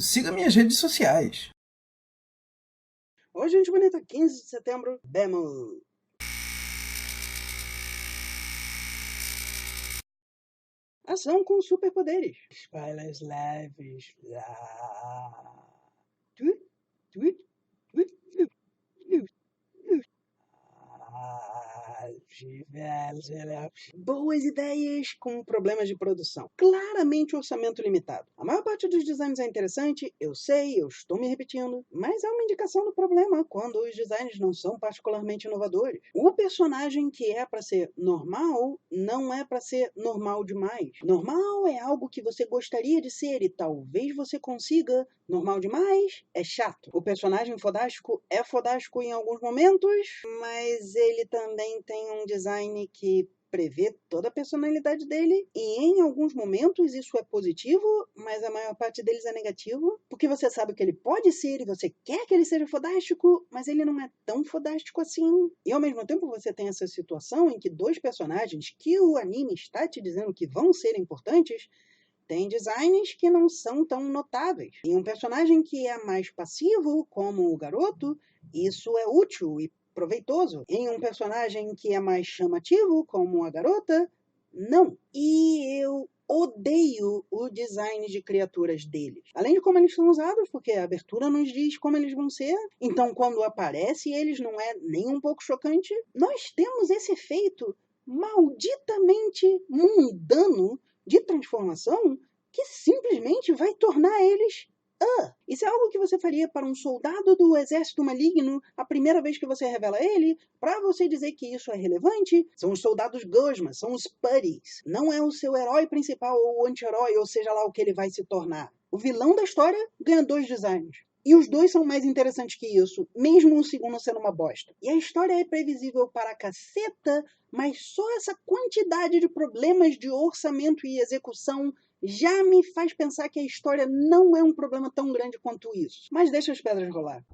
Siga minhas redes sociais. Oi, gente bonita, 15 de setembro, Demo. Ação com superpoderes. Spoilers leves. Tweet, tweet, tweet, tweet, tweet. Boas ideias com problemas de produção. Claramente orçamento limitado. A maior parte dos designs é interessante, eu sei, eu estou me repetindo, mas é uma indicação do problema quando os designs não são particularmente inovadores. O personagem que é para ser normal não é para ser normal demais. Normal é algo que você gostaria de ser e talvez você consiga. Normal demais é chato. O personagem fodástico é fodástico em alguns momentos, mas ele também tem um design que prevê toda a personalidade dele, e em alguns momentos isso é positivo, mas a maior parte deles é negativo, porque você sabe o que ele pode ser e você quer que ele seja fodástico, mas ele não é tão fodástico assim. E ao mesmo tempo você tem essa situação em que dois personagens que o anime está te dizendo que vão ser importantes tem designs que não são tão notáveis. E um personagem que é mais passivo, como o garoto, isso é útil e proveitoso. Em um personagem que é mais chamativo, como a garota, não. E eu odeio o design de criaturas deles. Além de como eles são usados, porque a abertura nos diz como eles vão ser. Então, quando aparece eles, não é nem um pouco chocante. Nós temos esse efeito malditamente mundano de transformação que simplesmente vai tornar eles Isso é algo que você faria para um soldado do exército maligno a primeira vez que você revela ele, para você dizer que isso é relevante? São os soldados Gosma, são os Putties. Não é o seu herói principal ou anti-herói, ou seja lá o que ele vai se tornar. O vilão da história ganha 2 designs. E os dois são mais interessantes que isso, mesmo o segundo sendo uma bosta. E a história é previsível para caceta, mas só essa quantidade de problemas de orçamento e execução já me faz pensar que a história não é um problema tão grande quanto isso. Mas deixa as pedras rolar.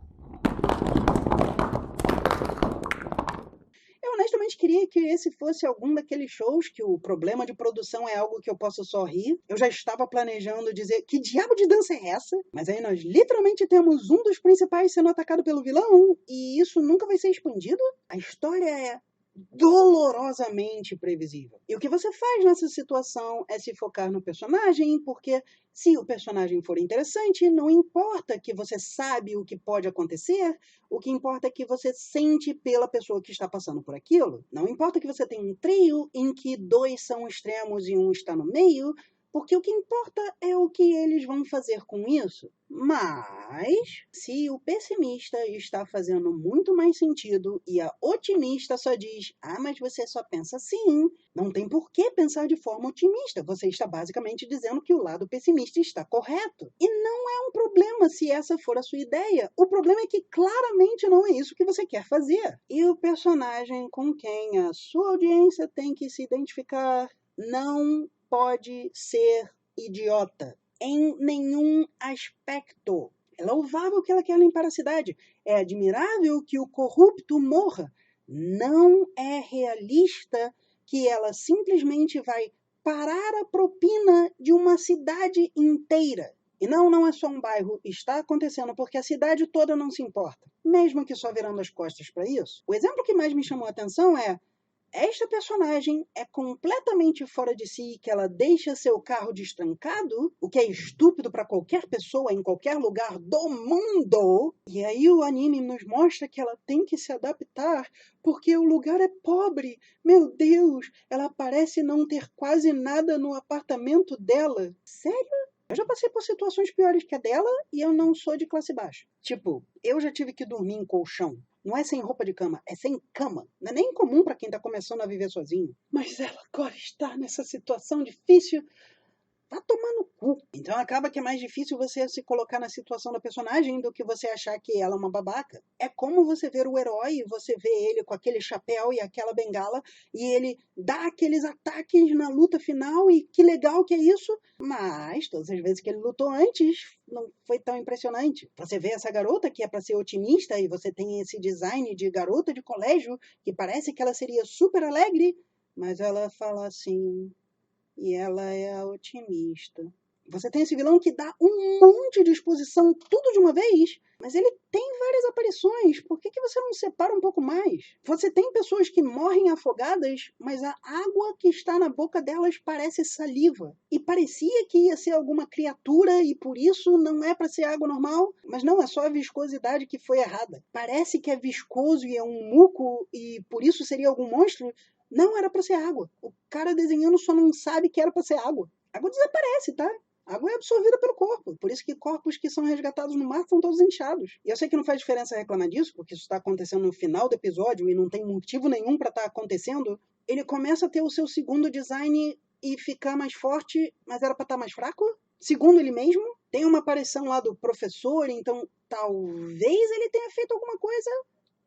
Eu honestamente queria que esse fosse algum daqueles shows que o problema de produção é algo que eu posso só rir. Eu já estava planejando dizer que diabo de dança é essa? Mas aí nós literalmente temos um dos principais sendo atacado pelo vilão e isso nunca vai ser expandido? A história é dolorosamente previsível. E o que você faz nessa situação é se focar no personagem, porque se o personagem for interessante, não importa que você sabe o que pode acontecer, o que importa é que você sente pela pessoa que está passando por aquilo. Não importa que você tenha um trio em que 2 são extremos e um está no meio, porque o que importa é o que eles vão fazer com isso. Mas, se o pessimista está fazendo muito mais sentido e a otimista só diz, mas você só pensa assim, não tem por que pensar de forma otimista. Você está basicamente dizendo que o lado pessimista está correto. E não é um problema se essa for a sua ideia. O problema é que claramente não é isso que você quer fazer. E o personagem com quem a sua audiência tem que se identificar não pode ser idiota em nenhum aspecto. É louvável que ela quer limpar a cidade. É admirável que o corrupto morra. Não é realista que ela simplesmente vai parar a propina de uma cidade inteira. E não é só um bairro, está acontecendo porque a cidade toda não se importa, mesmo que só virando as costas para isso. O exemplo que mais me chamou a atenção é esta personagem é completamente fora de si, que ela deixa seu carro destrancado, o que é estúpido para qualquer pessoa em qualquer lugar do mundo. E aí o anime nos mostra que ela tem que se adaptar porque o lugar é pobre. Meu Deus, ela parece não ter quase nada no apartamento dela. Sério? Eu já passei por situações piores que a dela e eu não sou de classe baixa. Tipo, eu já tive que dormir em colchão. Não é sem roupa de cama, é sem cama. Não é nem comum para quem está começando a viver sozinho. Mas ela agora está nessa situação difícil. Vai tomar no cu. Então acaba que é mais difícil você se colocar na situação da personagem do que você achar que ela é uma babaca. É como você ver o herói, você vê ele com aquele chapéu e aquela bengala, e ele dá aqueles ataques na luta final, e que legal que é isso. Mas todas as vezes que ele lutou antes, não foi tão impressionante. Você vê essa garota que é para ser otimista, e você tem esse design de garota de colégio, que parece que ela seria super alegre, mas ela fala assim... E ela é a otimista. Você tem esse vilão que dá um monte de exposição, tudo de uma vez, mas ele tem várias aparições. Por que você não separa um pouco mais? Você tem pessoas que morrem afogadas, mas a água que está na boca delas parece saliva. E parecia que ia ser alguma criatura e por isso não é para ser água normal, mas não, é só a viscosidade que foi errada. Parece que é viscoso e é um muco e por isso seria algum monstro. Não era para ser água. O cara desenhando só não sabe que era para ser água. A água desaparece, tá? A água é absorvida pelo corpo. Por isso que corpos que são resgatados no mar estão todos inchados. E eu sei que não faz diferença reclamar disso, porque isso está acontecendo no final do episódio e não tem motivo nenhum para estar acontecendo. Ele começa a ter o seu segundo design e ficar mais forte, mas era para estar mais fraco? Segundo ele mesmo, tem uma aparição lá do professor, então talvez ele tenha feito alguma coisa,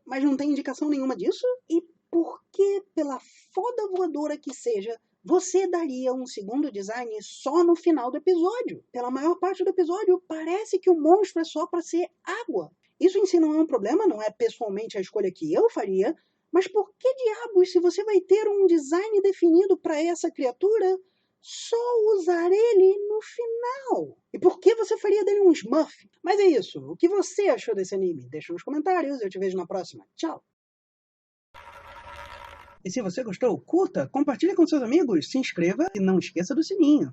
mas não tem indicação nenhuma disso. E por que, pela foda voadora que seja, você daria um segundo design só no final do episódio? Pela maior parte do episódio, parece que o monstro é só para ser água. Isso em si não é um problema, não é pessoalmente a escolha que eu faria, mas por que diabos, se você vai ter um design definido para essa criatura, só usar ele no final? E por que você faria dele um Smurf? Mas é isso. O que você achou desse anime? Deixa nos comentários. Eu te vejo na próxima. Tchau! E se você gostou, curta, compartilhe com seus amigos, se inscreva e não esqueça do sininho.